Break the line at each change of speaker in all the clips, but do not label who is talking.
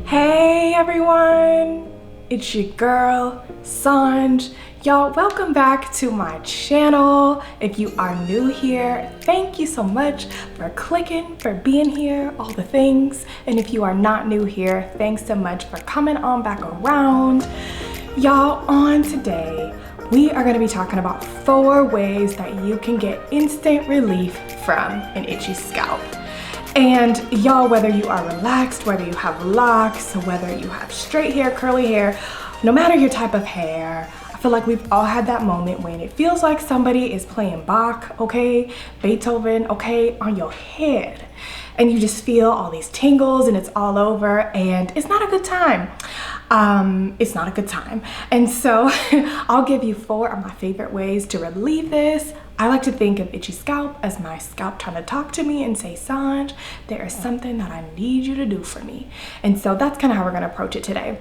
Hey everyone, it's your girl Sanj. Y'all, welcome back to my channel. If you are new here, thank you so much for clicking, for being here, all the things. And if you are not new here, thanks so much for coming on back around. Y'all, on today, we are going to be talking about 4 ways that you can get instant relief from an itchy scalp. And y'all, whether you are relaxed, whether you have locks, whether you have straight hair, curly hair, no matter your type of hair, I feel like we've all had that moment when it feels like somebody is playing Bach, okay, Beethoven, okay, on your head. And you just feel all these tingles and it's all over and it's not a good time. It's not a good time. And so I'll give you 4 of my favorite ways to relieve this. I like to think of itchy scalp as my scalp trying to talk to me and say, Sanj, there is something that I need you to do for me. And so that's kind of how we're going to approach it today.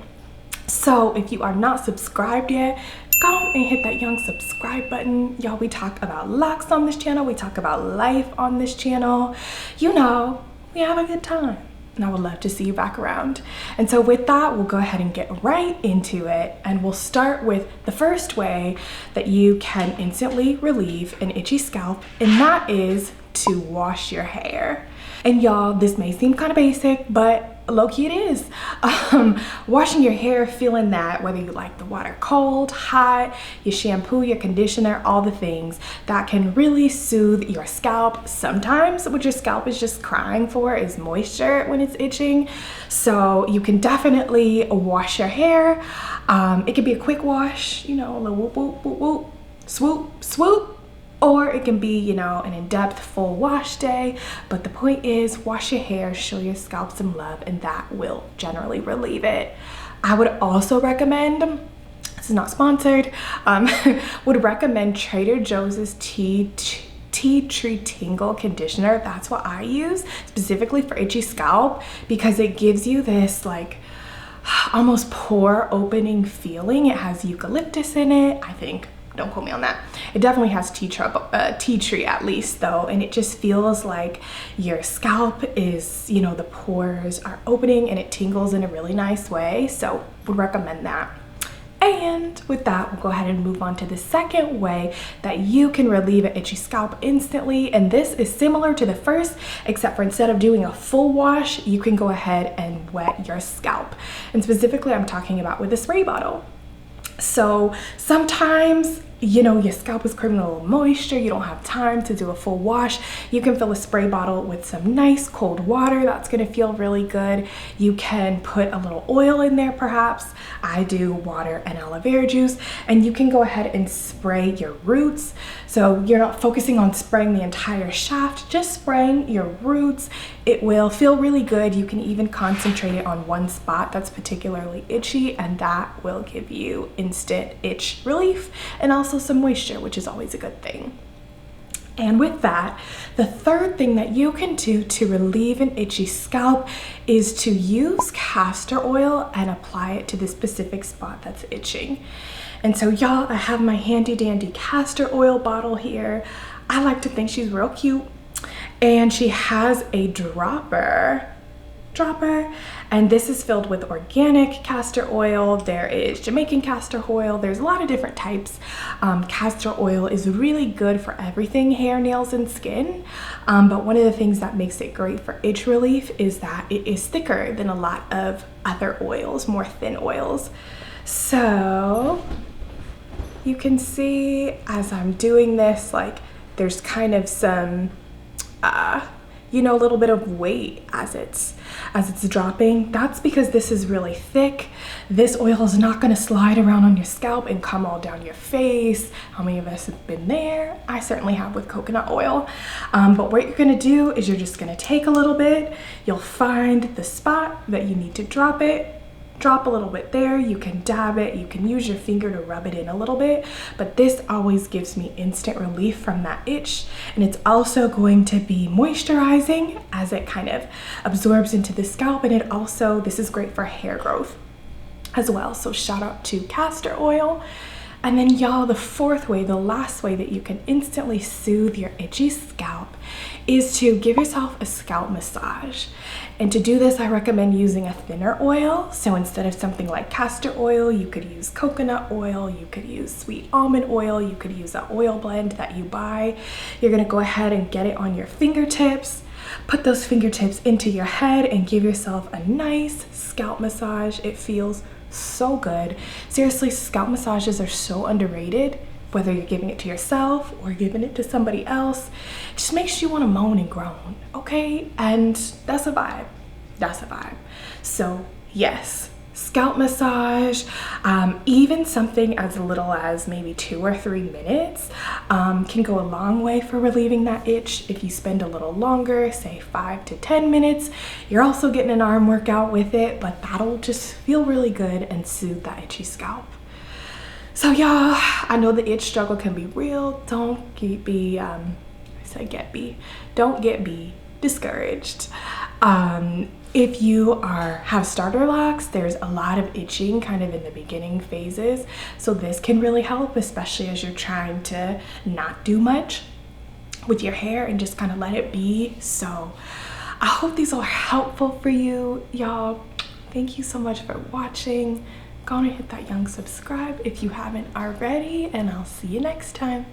So if you are not subscribed yet, go and hit that young subscribe button. Y'all, we talk about locks on this channel. We talk about life on this channel. You know, we have a good time. And I would love to see you back around. And so with that, we'll go ahead and get right into it. And we'll start with the first way that you can instantly relieve an itchy scalp, and that is to wash your hair. And y'all, this may seem kind of basic, but low-key it is. Washing your hair, feeling that, whether you like the water cold, hot, your shampoo, your conditioner, all the things that can really soothe your scalp. Sometimes what your scalp is just crying for is moisture when it's itching. So you can definitely wash your hair. It can be a quick wash, you know, a little whoop, whoop, whoop, whoop, swoop, swoop. Or it can be, you know, an in-depth full wash day. But the point is, wash your hair, show your scalp some love, and that will generally relieve it. I would also recommend, this is not sponsored, would recommend Trader Joe's Tea Tree Tingle Conditioner. That's what I use specifically for itchy scalp because it gives you this like almost pore opening feeling. It has eucalyptus in it, I think. Don't quote me on that. It definitely has tea tree at least though, and it just feels like your scalp is, you know, the pores are opening and it tingles in a really nice way. So would recommend that. And with that, we'll go ahead and move on to the second way that you can relieve an itchy scalp instantly. And this is similar to the first, except for instead of doing a full wash, you can go ahead and wet your scalp. And specifically, I'm talking about with a spray bottle. So sometimes, you know, your scalp is craving a little moisture, you don't have time to do a full wash. You can fill a spray bottle with some nice cold water. That's going to feel really good. You can put a little oil in there perhaps. I do water and aloe vera juice, and you can go ahead and spray your roots. So you're not focusing on spraying the entire shaft, just spraying your roots. It will feel really good. You can even concentrate it on one spot that's particularly itchy, and that will give you instant itch relief and also some moisture, which is always a good thing. And with that, the third thing that you can do to relieve an itchy scalp is to use castor oil and apply it to the specific spot that's itching. And so y'all, I have my handy dandy castor oil bottle here. I like to think she's real cute. And she has a dropper, and this is filled with organic castor oil. There is Jamaican castor oil. There's a lot of different types. Castor oil is really good for everything hair, nails, and skin. But one of the things that makes it great for itch relief is that it is thicker than a lot of other oils, more thin oils. So you can see as I'm doing this, like there's kind of some you know, a little bit of weight as it's dropping. That's because this is really thick. This oil is not going to slide around on your scalp and come all down your face. How many of us have been there? I certainly have with coconut oil. But what you're going to do is you're just going to take a little bit. You'll find the spot that you need to drop it. Drop a little bit there. You can dab it. You can use your finger to rub it in a little bit, but this always gives me instant relief from that itch. And it's also going to be moisturizing as it kind of absorbs into the scalp. And it also, this is great for hair growth as well. So shout out to castor oil. And then y'all, the fourth way, the last way that you can instantly soothe your itchy scalp is to give yourself a scalp massage. And to do this, I recommend using a thinner oil. So instead of something like castor oil, you could use coconut oil, you could use sweet almond oil, you could use an oil blend that you buy. You're gonna go ahead and get it on your fingertips, put those fingertips into your head and give yourself a nice scalp massage. It feels so good. Seriously, scalp massages are so underrated. Whether you're giving it to yourself or giving it to somebody else, it just makes you want to moan and groan, okay? And that's a vibe. That's a vibe. So yes, scalp massage, even something as little as maybe 2 or 3 minutes can go a long way for relieving that itch. If you spend a little longer, say 5 to 10 minutes, you're also getting an arm workout with it, but that'll just feel really good and soothe that itchy scalp. So y'all, I know the itch struggle can be real. Don't get discouraged. If you have starter locks, there's a lot of itching kind of in the beginning phases. So this can really help, especially as you're trying to not do much with your hair and just kind of let it be. So I hope these are helpful for you, y'all. Thank you so much for watching. Go on and hit that young subscribe if you haven't already, and I'll see you next time.